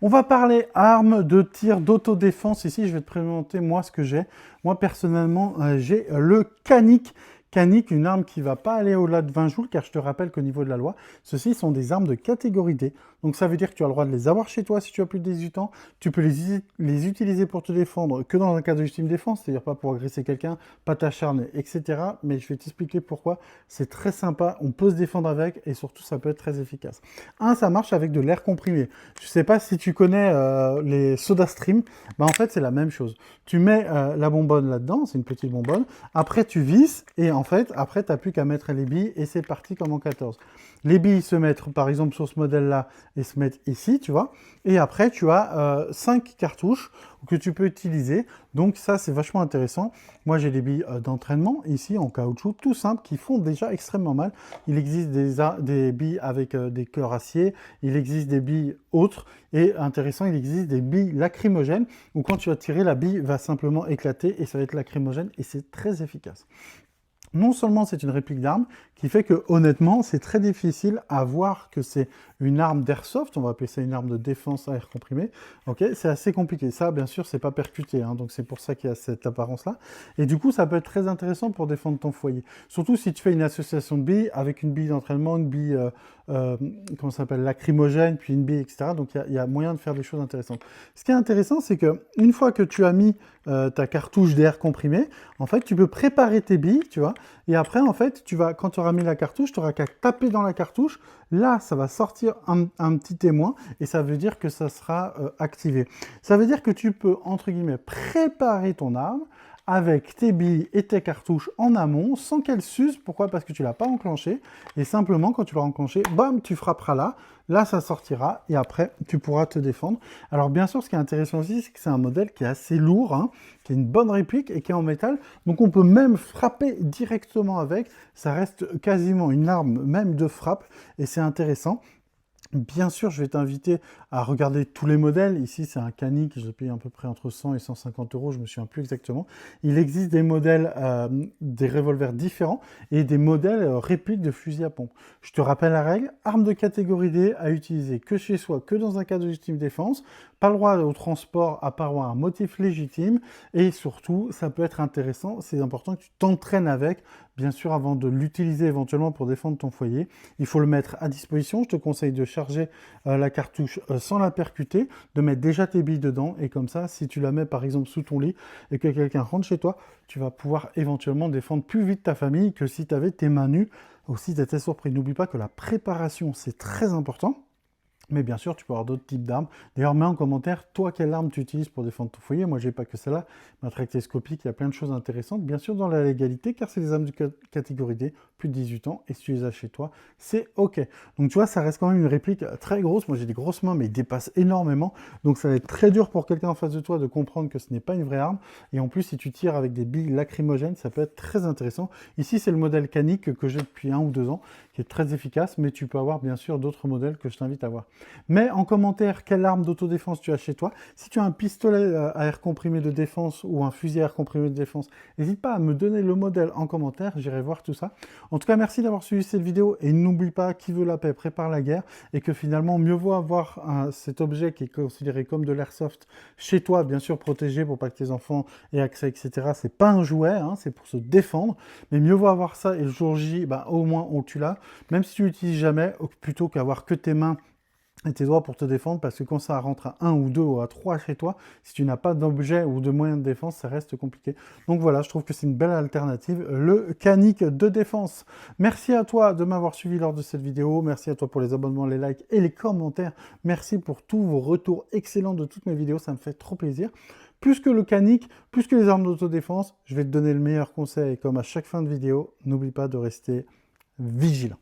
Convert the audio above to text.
On va parler armes de tir d'autodéfense. Ici, je vais te présenter moi ce que j'ai. Moi, personnellement, j'ai le Canic. Canic, une arme qui ne va pas aller au-delà de 20 joules, car je te rappelle qu'au niveau de la loi, ceux-ci sont des armes de catégorie D. Donc ça veut dire que tu as le droit de les avoir chez toi si tu as plus de 18 ans. Tu peux les utiliser pour te défendre que dans un cas de légitime défense, c'est-à-dire pas pour agresser quelqu'un, pas t'acharner, etc. Mais je vais t'expliquer pourquoi. C'est très sympa, on peut se défendre avec et surtout ça peut être très efficace. Ça marche avec de l'air comprimé. Je ne sais pas si tu connais les SodaStream, en fait c'est la même chose. Tu mets la bonbonne là-dedans, c'est une petite bonbonne, après tu visses et en fait après tu n'as plus qu'à mettre les billes et c'est parti comme en 14. Les billes se mettent par exemple sur ce modèle-là et se mettent ici, tu vois, et après tu as 5 cartouches que tu peux utiliser, donc ça c'est vachement intéressant. Moi j'ai des billes d'entraînement ici en caoutchouc tout simple qui font déjà extrêmement mal. Il existe des billes avec des cœurs acier, il existe des billes autres et intéressant, il existe des billes lacrymogènes où quand tu vas tirer, la bille va simplement éclater et ça va être lacrymogène et c'est très efficace. Non seulement c'est une réplique d'arme, qui fait que honnêtement c'est très difficile à voir que c'est une arme d'airsoft, on va appeler ça une arme de défense à air comprimé, ok, c'est assez compliqué, ça bien sûr c'est pas percuté, hein, donc c'est pour ça qu'il y a cette apparence là, et du coup ça peut être très intéressant pour défendre ton foyer, surtout si tu fais une association de billes avec une bille d'entraînement, une bille, comment ça s'appelle, lacrymogène, puis une bille, etc., donc il y a moyen de faire des choses intéressantes. Ce qui est intéressant c'est que une fois que tu as mis ta cartouche d'air comprimé, en fait tu peux préparer tes billes, tu vois, et après en fait quand tu auras mis la cartouche, tu auras qu'à taper dans la cartouche, là ça va sortir un petit témoin et ça veut dire que ça sera activé. Ça veut dire que tu peux entre guillemets préparer ton arme avec tes billes et tes cartouches en amont sans qu'elles s'usent. Pourquoi? Parce que tu ne l'as pas enclenché et simplement quand tu l'auras enclenché, bam, tu frapperas là ça sortira et après tu pourras te défendre. Alors bien sûr ce qui est intéressant aussi c'est que c'est un modèle qui est assez lourd, hein, qui est une bonne réplique et qui est en métal, donc on peut même frapper directement avec, ça reste quasiment une arme même de frappe et c'est intéressant. Bien sûr, je vais t'inviter à regarder tous les modèles. Ici, c'est un Canic, je l'ai payé à peu près entre 100 et 150 euros, je ne me souviens plus exactement. Il existe des modèles, des revolvers différents et des modèles répliques de fusils à pompe. Je te rappelle la règle, arme de catégorie D à utiliser que chez soi, que dans un cas de légitime défense, pas le droit au transport à part un motif légitime et surtout, ça peut être intéressant, c'est important que tu t'entraînes avec, bien sûr, avant de l'utiliser éventuellement pour défendre ton foyer. Il faut le mettre à disposition, je te conseille de charger la cartouche sans la percuter, de mettre déjà tes billes dedans, et comme ça, si tu la mets par exemple sous ton lit et que quelqu'un rentre chez toi, tu vas pouvoir éventuellement défendre plus vite ta famille que si tu avais tes mains nues ou si tu étais surpris. N'oublie pas que la préparation, c'est très important. Mais bien sûr, tu peux avoir d'autres types d'armes. D'ailleurs, mets en commentaire, toi, quelle arme tu utilises pour défendre ton foyer. Moi, j'ai pas que celle-là. Ma tractoscopique, il y a plein de choses intéressantes. Bien sûr, dans la légalité, car c'est des armes de catégorie D, plus de 18 ans. Et si tu les as chez toi, c'est OK. Donc, tu vois, ça reste quand même une réplique très grosse. Moi, j'ai des grosses mains, mais ils dépassent énormément. Donc, ça va être très dur pour quelqu'un en face de toi de comprendre que ce n'est pas une vraie arme. Et en plus, si tu tires avec des billes lacrymogènes, ça peut être très intéressant. Ici, c'est le modèle Canic que j'ai depuis 1 ou 2 ans, qui est très efficace. Mais tu peux avoir, bien sûr, d'autres modèles que je t'invite à voir. Mets en commentaire quelle arme d'autodéfense tu as chez toi. Si tu as un pistolet à air comprimé de défense ou un fusil à air comprimé de défense, n'hésite pas à me donner le modèle en commentaire, j'irai voir tout ça. En tout cas, merci d'avoir suivi cette vidéo et n'oublie pas, qui veut la paix prépare la guerre et que finalement, mieux vaut avoir cet objet qui est considéré comme de l'airsoft chez toi, bien sûr protégé pour pas que tes enfants aient accès, etc. C'est pas un jouet, hein, c'est pour se défendre, mais mieux vaut avoir ça et le jour J, au moins on tue là, même si tu l'utilises jamais, plutôt qu'avoir que tes mains et tes doigts pour te défendre, parce que quand ça rentre à 1 ou 2 ou à 3 chez toi, si tu n'as pas d'objet ou de moyen de défense, ça reste compliqué. Donc voilà, je trouve que c'est une belle alternative, le Canic de défense. Merci à toi de m'avoir suivi lors de cette vidéo, merci à toi pour les abonnements, les likes et les commentaires, merci pour tous vos retours excellents de toutes mes vidéos, ça me fait trop plaisir. Plus que le Canic, plus que les armes d'autodéfense, je vais te donner le meilleur conseil, comme à chaque fin de vidéo, n'oublie pas de rester vigilant.